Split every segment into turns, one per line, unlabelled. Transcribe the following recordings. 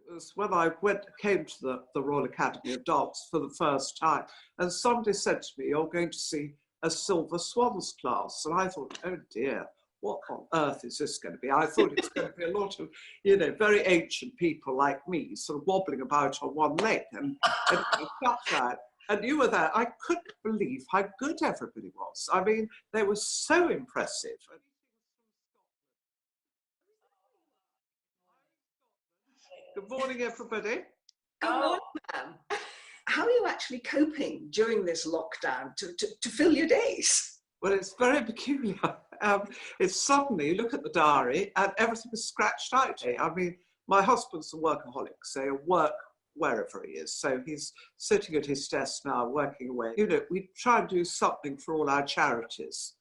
It was when I came to the Royal Academy of Dance for the first time, and somebody said to me, "You're going to see a Silver Swans class." And I thought, oh dear, what on earth is this going to be? I thought it was going to be a lot of, very ancient people like me, sort of wobbling about on one leg and such that. And you were there. I couldn't believe how good everybody was. I mean, they were so impressive. Good morning, everybody.
Good morning, ma'am. How are you actually coping during this lockdown to fill your days?
Well, it's very peculiar. It's suddenly, you look at the diary and everything is scratched out. I mean, my husband's a workaholic, so he'll work wherever he is. So he's sitting at his desk now, working away. We try and do something for all our charities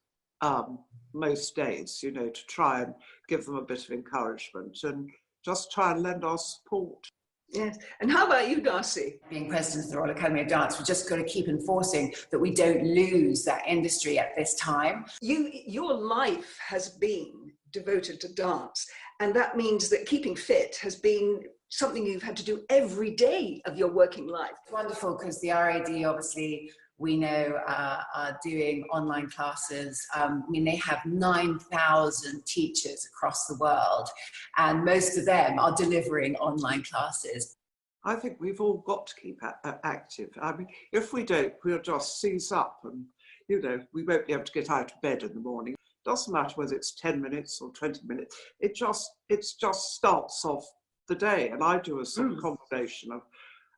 most days, to try and give them a bit of encouragement and just try and lend our support.
Yes. And how about you, Darcey?
Being president of the Royal Academy of Dance, we're just got to keep enforcing that we don't lose that industry at this time.
Your life has been devoted to dance, and that means that keeping fit has been something you've had to do every day of your working life.
It's wonderful because the RAD, obviously, we know are doing online classes. They have 9,000 teachers across the world, and most of them are delivering online classes.
I think we've all got to keep active. I mean, if we don't, we'll just seize up and, we won't be able to get out of bed in the morning. It doesn't matter whether it's 10 minutes or 20 minutes. It just starts off the day. And I do a sort of combination of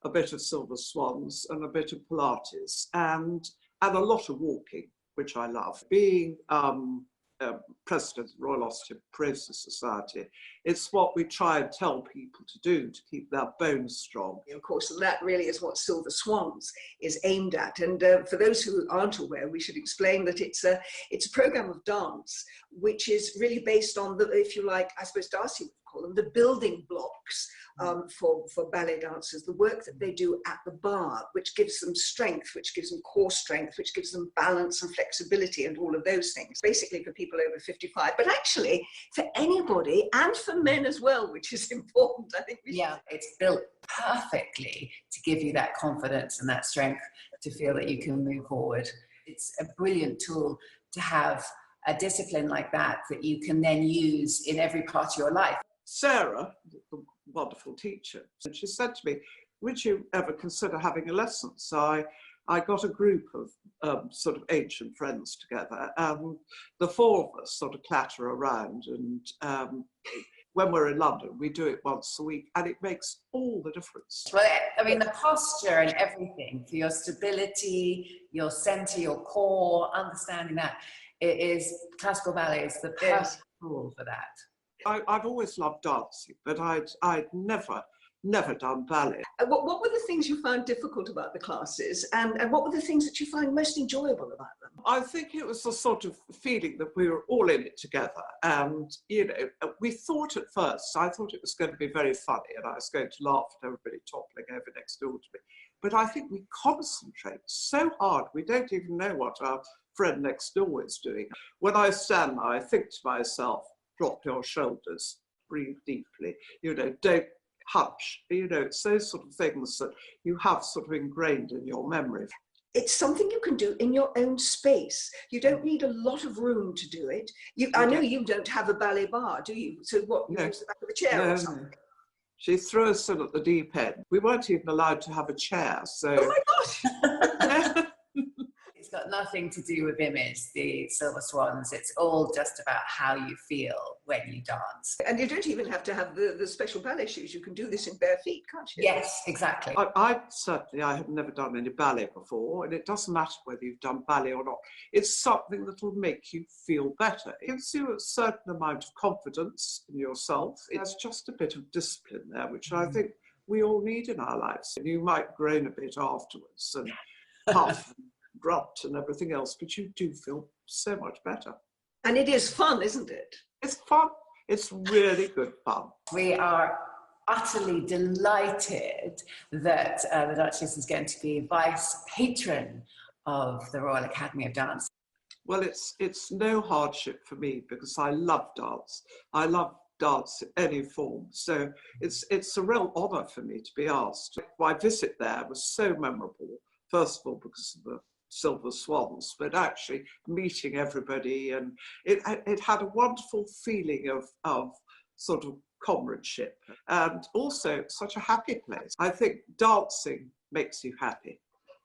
a bit of Silver Swans and a bit of Pilates and a lot of walking, which I love. Being president of the Royal Osteoporosis Society, it's what we try and tell people to do to keep their bones strong.
Of course, and that really is what Silver Swans is aimed at. And for those who aren't aware, we should explain that it's a program of dance which is really based on the, if you like, I suppose Darcey would call them, the building blocks for ballet dancers, the work that they do at the bar, which gives them strength, which gives them core strength, which gives them balance and flexibility and all of those things, basically for people over 55, but actually for anybody and for men as well, which is important. I think
it's built perfectly to give you that confidence and that strength to feel that you can move forward. It's a brilliant tool to have a discipline like that you can then use in every part of your life.
Sarah, the wonderful teacher, and she said to me, would you ever consider having a lesson? So I got a group of sort of ancient friends together, and the four of us sort of clatter around, and when we're in London, we do it once a week, and it makes all the difference.
Well, I mean, the posture and everything, for your stability, your center, your core, understanding that, classical ballet is the perfect tool for that.
I've always loved dancing, but I'd never done ballet.
What were the things you found difficult about the classes, and what were the things that you find most enjoyable about them?
I think it was the sort of feeling that we were all in it together, and we thought at first, I thought it was going to be very funny and I was going to laugh at everybody toppling over next door to me, but I think we concentrate so hard we don't even know what our friend next door is doing. When I stand there, I think to myself, drop your shoulders, breathe deeply, don't hunch. It's those sort of things that you have sort of ingrained in your memory.
It's something you can do in your own space. You don't need a lot of room to do it. I know you don't have a ballet bar, do you? So what, you use the back of a chair or something?
She threw us in at the deep end. We weren't even allowed to have a chair, so...
Oh my gosh!
It's got nothing to do with image, the Silver Swans. It's all just about how you feel when you dance.
And you don't even have to have the special ballet shoes. You can do this in bare feet, can't you?
Yes, exactly.
I have never done any ballet before, and it doesn't matter whether you've done ballet or not. It's something that will make you feel better. It gives you a certain amount of confidence in yourself. It's just a bit of discipline there, which I think we all need in our lives. You might groan a bit afterwards and puff and grunt and everything else, but you do feel so much better.
And it is fun, isn't it?
It's fun. It's really good fun.
We are utterly delighted that the Duchess is going to be Vice-Patron of the Royal Academy of Dance.
Well, it's no hardship for me because I love dance. I love dance in any form. So it's a real honour for me to be asked. My visit there was so memorable, first of all because of the Silver Swans, but actually meeting everybody, and it had a wonderful feeling of sort of comradeship, and also such a happy place. I think dancing makes you happy.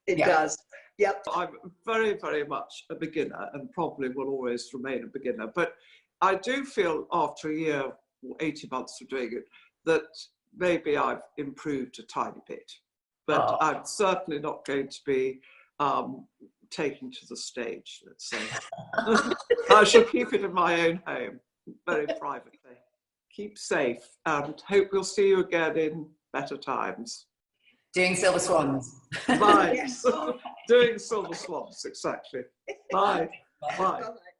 It does. Yep.
I'm very, very much a beginner and probably will always remain a beginner, but I do feel after a year or 18 months of doing it that maybe I've improved a tiny bit, but I'm certainly not going to be taken to the stage, let's say. I shall keep it in my own home, very privately. Keep safe, and hope we'll see you again in better times.
Doing Silver Swans.
Bye.
Yes.
Doing Silver Swans, exactly. Bye.
Bye.
Bye.
Bye-bye.